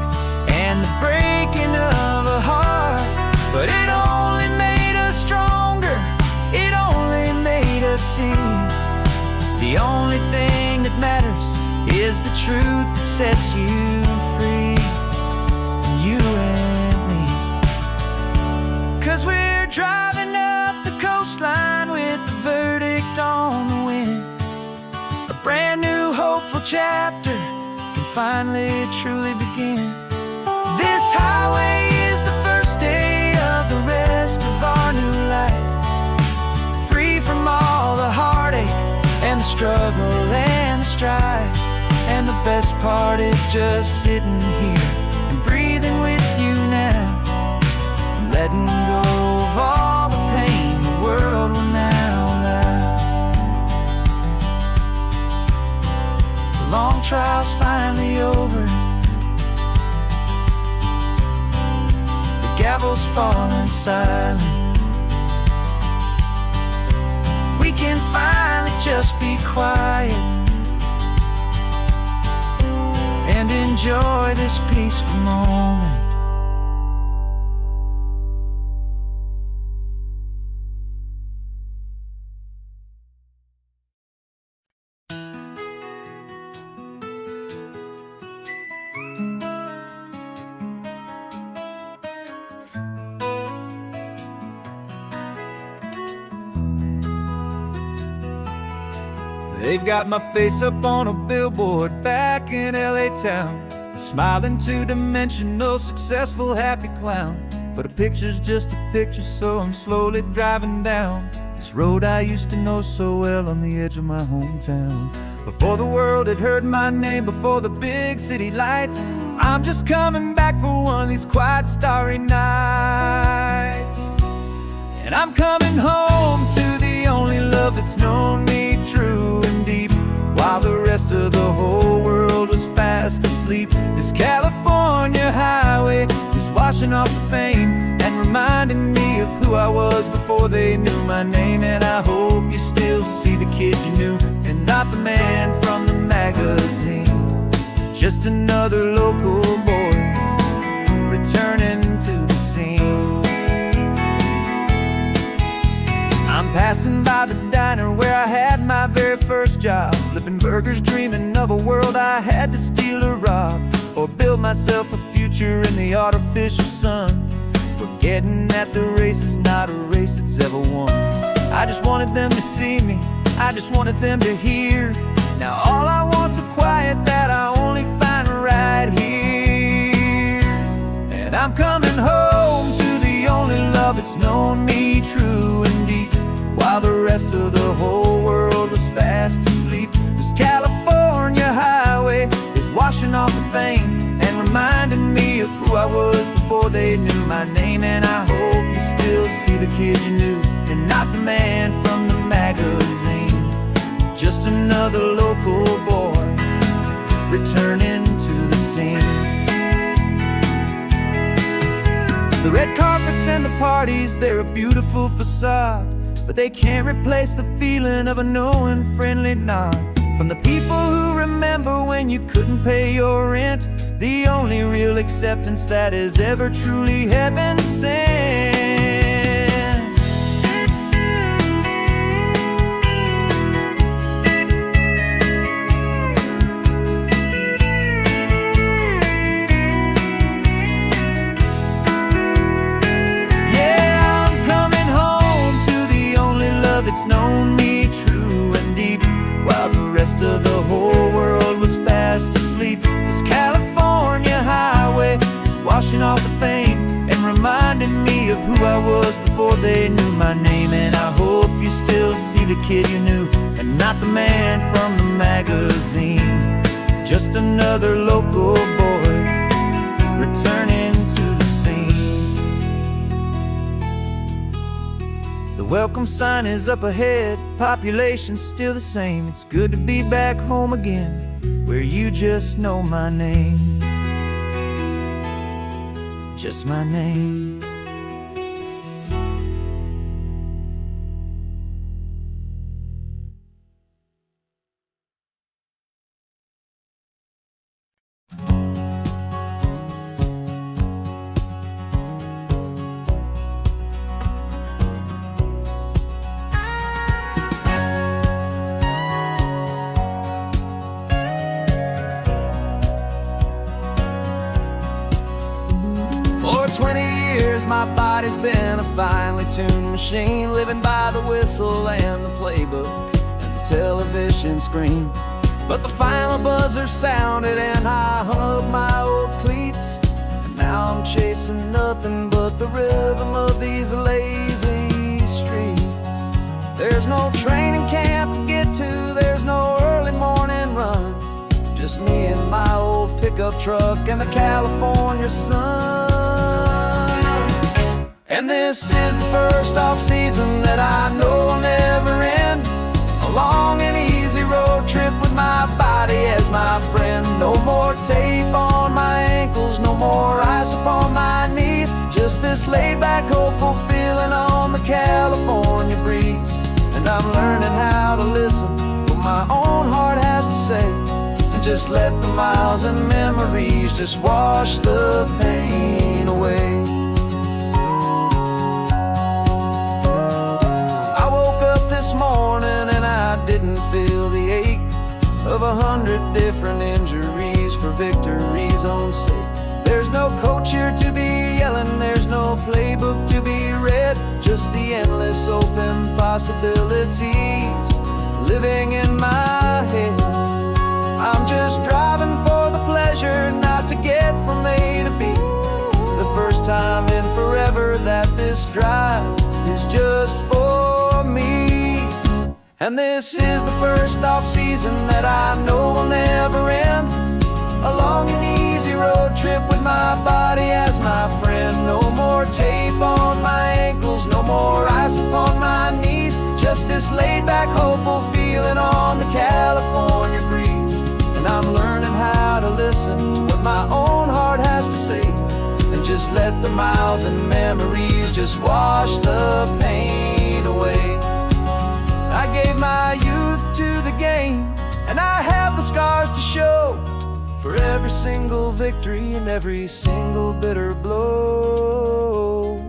and the breaking of a heart, but it only made us stronger, it only made us see the only thing that matters is the truth that sets you free, you and me. 'Cause we're driving up the coastline with the verdict on the wind. A brand new hopeful chapter finally truly begin. This highway is the first day of the rest of our new life, free from all the heartache and the struggle and the strife. And the best part is just sitting here and breathing with you now, and letting go of all the pain the world will now allow. The long trial's finally over, the gavel's falling silent. We can finally just be quiet and enjoy this peaceful moment. They've got my face up on a billboard back in LA town. Smiling two-dimensional, successful, happy clown. But a picture's just a picture, so I'm slowly driving down this road I used to know so well on the edge of my hometown. Before the world had heard my name, before the big city lights, I'm just coming back for one of these quiet, starry nights. And I'm coming home to the only love that's known me true and deep, while the rest of the whole world was fast asleep. This California highway is washing off the fame and reminding me of who I was before they knew my name. And I hope you still see the kid you knew, and not the man from the magazine. Just another local boy returning to the scene. I'm passing by the diner where I had my very first job, flipping burgers, dreaming of a world I had to steal or rob, or build myself a future in the artificial sun, forgetting that the race is not a race that's ever won. I just wanted them to see me, I just wanted them to hear. Now all I want's a quiet that I only find right here. And I'm coming home to the only love that's known me true and deep, while the rest of the whole world was fast asleep. This California highway is washing off the fame and reminding me of who I was before they knew my name. And I hope you still see the kid you knew, and not the man from the magazine. Just another local boy returning to the scene. The red carpets and the parties, they're a beautiful facade, but they can't replace the feeling of a knowing, friendly nod from the people who remember when you couldn't pay your rent. The only real acceptance that is ever truly heaven sent. Yeah, I'm coming home to the only love that's known me true and deep, while the rest of the whole world was fast asleep. This California highway is washing off the fame and reminding me of who I was before they knew my name. And I hope you still see the kid you knew, and not the man from the magazine. Just another local boy returning to the scene. The welcome sign is up ahead, population's still the same. It's good to be back home again, where you just know my name. Just my name. For 20 years my body's been a finely tuned machine, living by the whistle and the playbook and the television screen. But the final buzzer sounded and I hung up my old cleats, and now I'm chasing nothing but the rhythm of these lazy streets. There's no training camp to get to, there's no early morning run, just me and my old pickup truck and the California sun. And this is the first off-season that I know will never end, a long and easy road trip with my body as my friend. No more tape on my ankles, no more ice upon my knees, just this laid-back, hopeful feeling on the California breeze. And I'm learning how to listen what my own heart has to say, and just let the miles and memories just wash the pain away. I woke up this morning and I didn't feel the ache of 100 different injuries for victory's own sake. There's no coach here to be yelling, there's no playbook to be read, just the endless open possibilities living in my head. I'm just driving for the pleasure, not drive is just for me. And this is the first off-season that I know will never end. A long and easy road trip with my body as my friend. No more tape on my ankles, no more ice upon my knees. Just this laid-back, hopeful feeling on the California breeze. And I'm learning how to listen to what my own heart has to say, and just let the miles and memories just wash the pain away. I gave my youth to the game, and I have the scars to show for every single victory and every single bitter blow.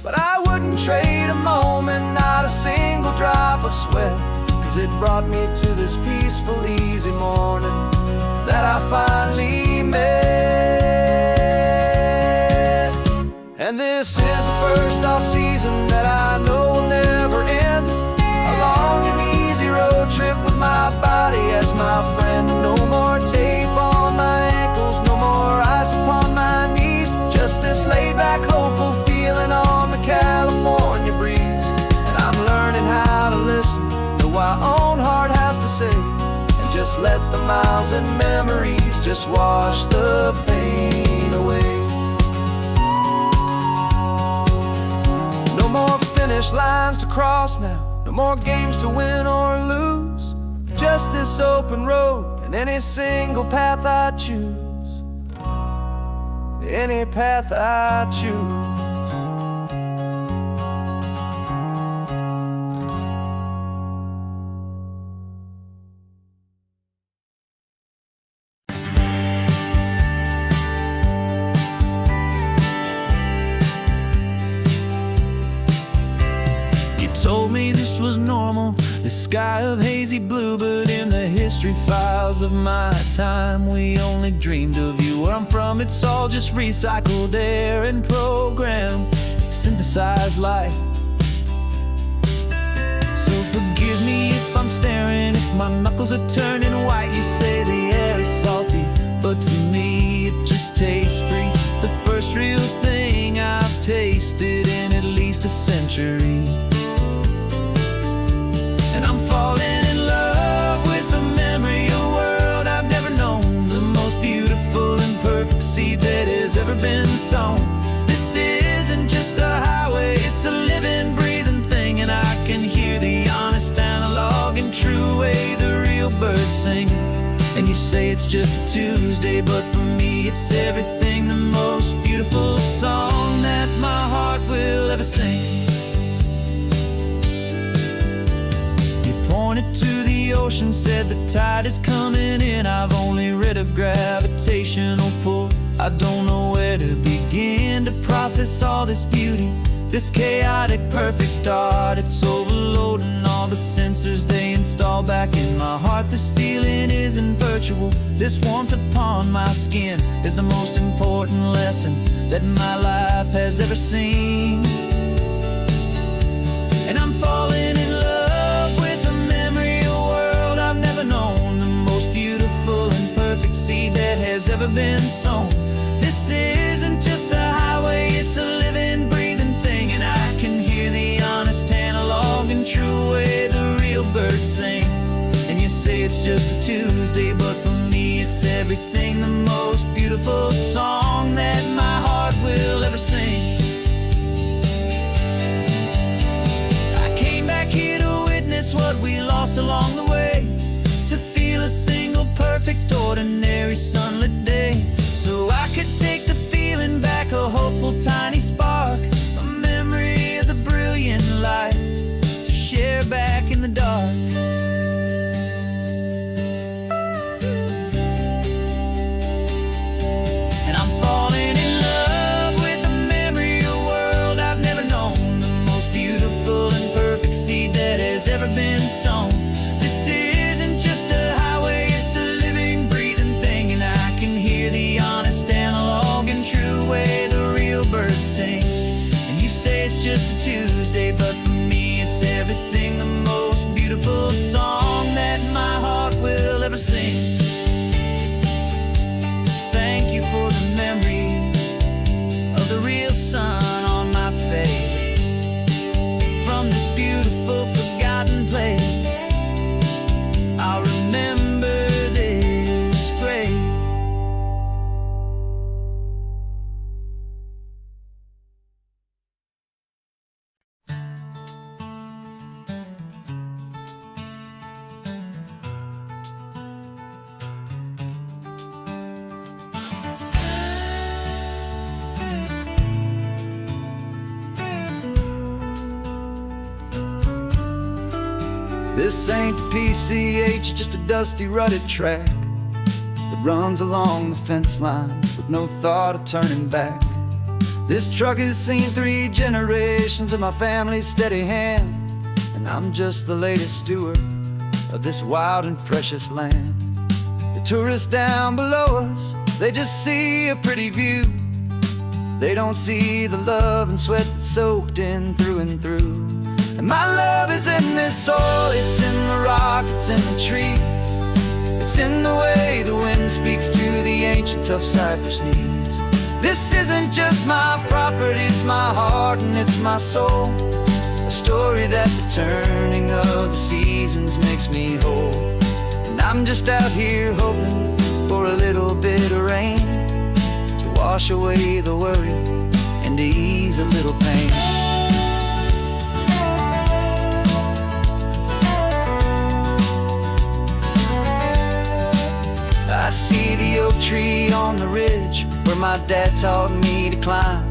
But I wouldn't trade a moment, not a single drop of sweat, 'cause it brought me to this peaceful, easy morning that I finally met. And this is the first off-season that I know will never end. A long and easy road trip with my body as my friend. No more tape on my ankles, no more ice upon my knees. Just this laid-back, hopeful feeling on the California breeze. And I'm learning how to listen to what my own heart has to say, and just let the miles and memories just wash the pain away. No more finish lines to cross now, no more games to win or lose. Just this open road and any single path I choose. Any path I choose. Told me this was normal, the sky of hazy blue, but in the history files of my time, we only dreamed of you. Where I'm from, it's all just recycled air and programmed, synthesized light. So forgive me if I'm staring, if my knuckles are turning white. You say the air is salty, but to me it just tastes free. The first real thing I've tasted in at least a century. And I'm falling in love with the memory of a world I've never known. The most beautiful and perfect seed that has ever been sown. This isn't just a highway, it's a living, breathing thing. And I can hear the honest, analog, and true way the real birds sing. And you say it's just a Tuesday, but for me it's everything. The most beautiful song that my heart will ever sing. Pointed to the ocean, said the tide is coming in. I've only read of gravitational pull. I don't know where to begin to process all this beauty, this chaotic, perfect art. It's overloading all the sensors they install back in my heart. This feeling isn't virtual. This warmth upon my skin is the most important lesson that my life has ever seen. And I'm falling in love with the memory of a world I've never known. The most beautiful and perfect seed that has ever been sown. This isn't just a highway, it's a living, breathing thing. And I can hear the honest, analog, and true way the real birds sing. And you say it's just a Tuesday, but for me it's everything. The most beautiful song that my heart will ever sing. Here to witness what we lost along the way, to feel a single perfect ordinary sunlit day, so I could take the feeling back, a hopeful tiny spark, a memory of the brilliant light to share back in the dark. And I'm falling in love with the memory of a world I've never known. The most beautiful and perfect seed that has ever been sown. This isn't just a highway, it's a living, breathing thing. And I This ain't the PCH, just a dusty, rutted track that runs along the fence line with no thought of turning back. This truck has seen 3 generations of my family's steady hand, and I'm just the latest steward of this wild and precious land. The tourists down below us, they just see a pretty view. They don't see the love and sweat that's soaked in through and through. And my love is in this soil, it's in the rock, it's in the trees. It's in the way the wind speaks to the ancient tough cypress knees. This isn't just my property, it's my heart and it's my soul. A story that the turning of the seasons makes me whole. And I'm just out here hoping for a little bit of rain to wash away the worry and to ease a little pain. I see the oak tree on the ridge where my dad taught me to climb.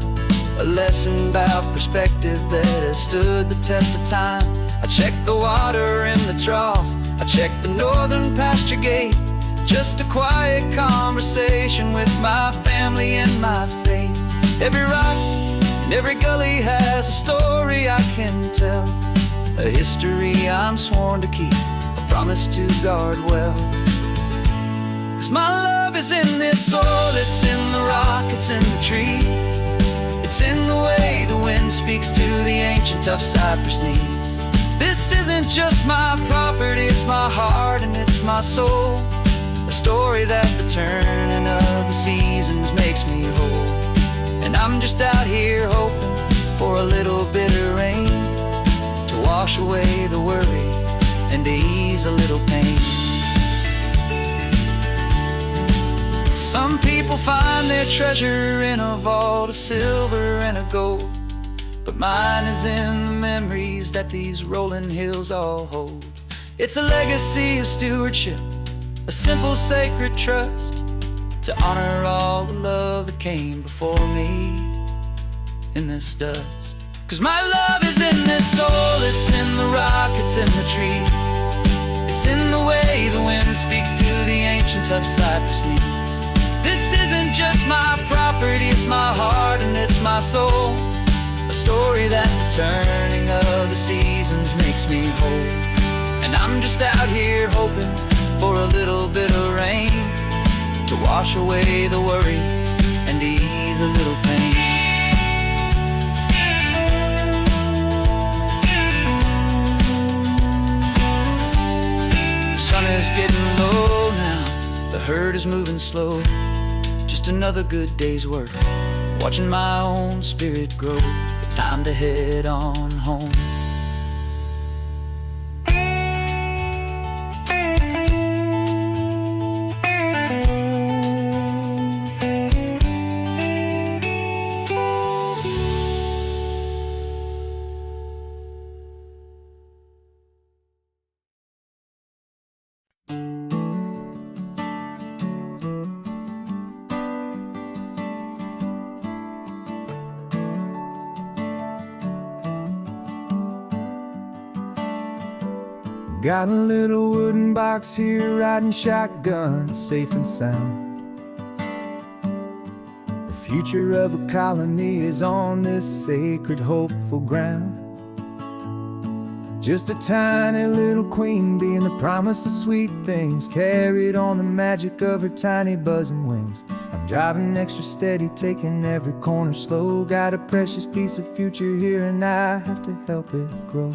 A lesson about perspective that has stood the test of time. I check the water in the trough, I check the northern pasture gate. Just a quiet conversation with my family and my faith. Every rock and every gully has a story I can tell, a history I'm sworn to keep, a promise to guard well. 'Cause my love is in this soil, it's in the rock, it's in the trees. It's in the way the wind speaks to the ancient tough cypress knees. This isn't just my property, it's my heart and it's my soul. A story that the turning of the seasons makes me whole. And I'm just out here hoping for a little bit of rain to wash away the worry and to ease a little pain. Some people find their treasure in a vault of silver and of gold, but mine is in the memories that these rolling hills all hold. It's a legacy of stewardship, a simple sacred trust, to honor all the love that came before me in this dust. 'Cause my love is in this soil, it's in the rock, it's in the trees. It's in the way the wind speaks to the ancient tough cypress knees. This isn't just my property, it's my heart and it's my soul. A story that the turning of the seasons makes me whole. And I'm just out here hoping for a little bit of rain to wash away the worry and ease a little pain. The sun is getting low now, the herd is moving slow. Just another good day's work, watching my own spirit grow. It's time to head on home. Got a little wooden box here, riding shotgun, safe and sound. The future of a colony is on this sacred, hopeful ground. Just a tiny little queen bee and the promise of sweet things, carried on the magic of her tiny buzzing wings. I'm driving extra steady, taking every corner slow. Got a precious piece of future here and I have to help it grow.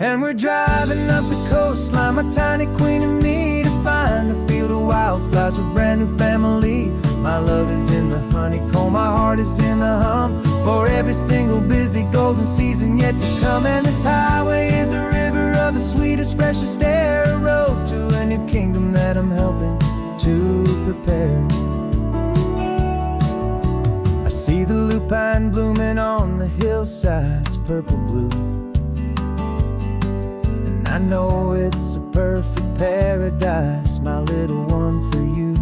And we're driving up the coastline, my tiny queen and me, to find a field of wildflowers with brand new family. My love is in the honeycomb, my heart is in the hum, for every single busy golden season yet to come. And this highway is a river of the sweetest, freshest air, a road to a new kingdom that I'm helping to prepare. I see the lupine blooming on the hillsides, purple blue. I know it's a perfect paradise, my little one, for you.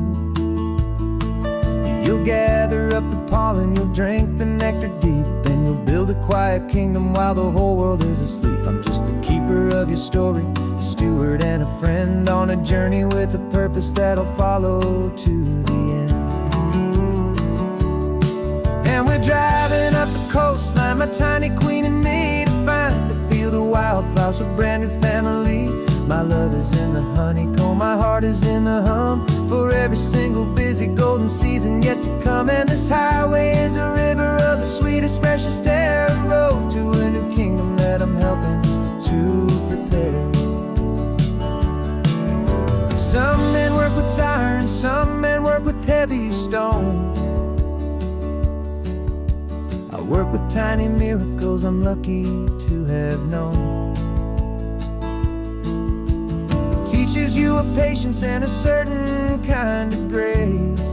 You'll gather up the pollen, you'll drink the nectar deep, and you'll build a quiet kingdom while the whole world is asleep. I'm just the keeper of your story, a steward and a friend on a journey with a purpose that'll follow to the end. And we're driving up the coastline, my tiny queen and me, to find a field of wildflowers, a brand new family. My love is in the honeycomb, my heart is in the hum, for every single busy golden season yet to come. And this highway is a river of the sweetest, freshest air, a road to a new kingdom that I'm helping to prepare. Some men work with iron, some men work with heavy stone. I work with tiny miracles I'm lucky to have known. Teaches you a patience and a certain kind of grace,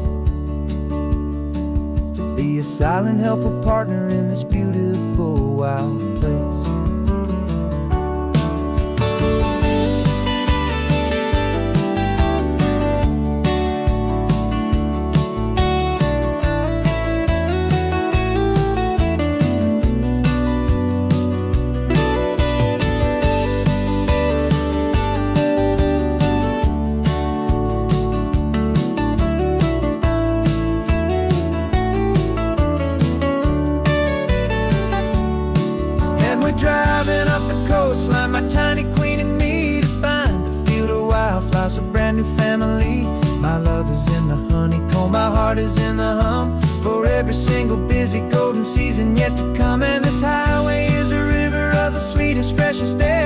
to be a silent helper partner in this beautiful wild place. Driving up the coastline, my tiny queen and me, to find a field of wildflowers, a brand new family. My love is in the honeycomb, my heart is in the hum, for every single busy golden season yet to come. And this highway is a river of the sweetest, freshest air,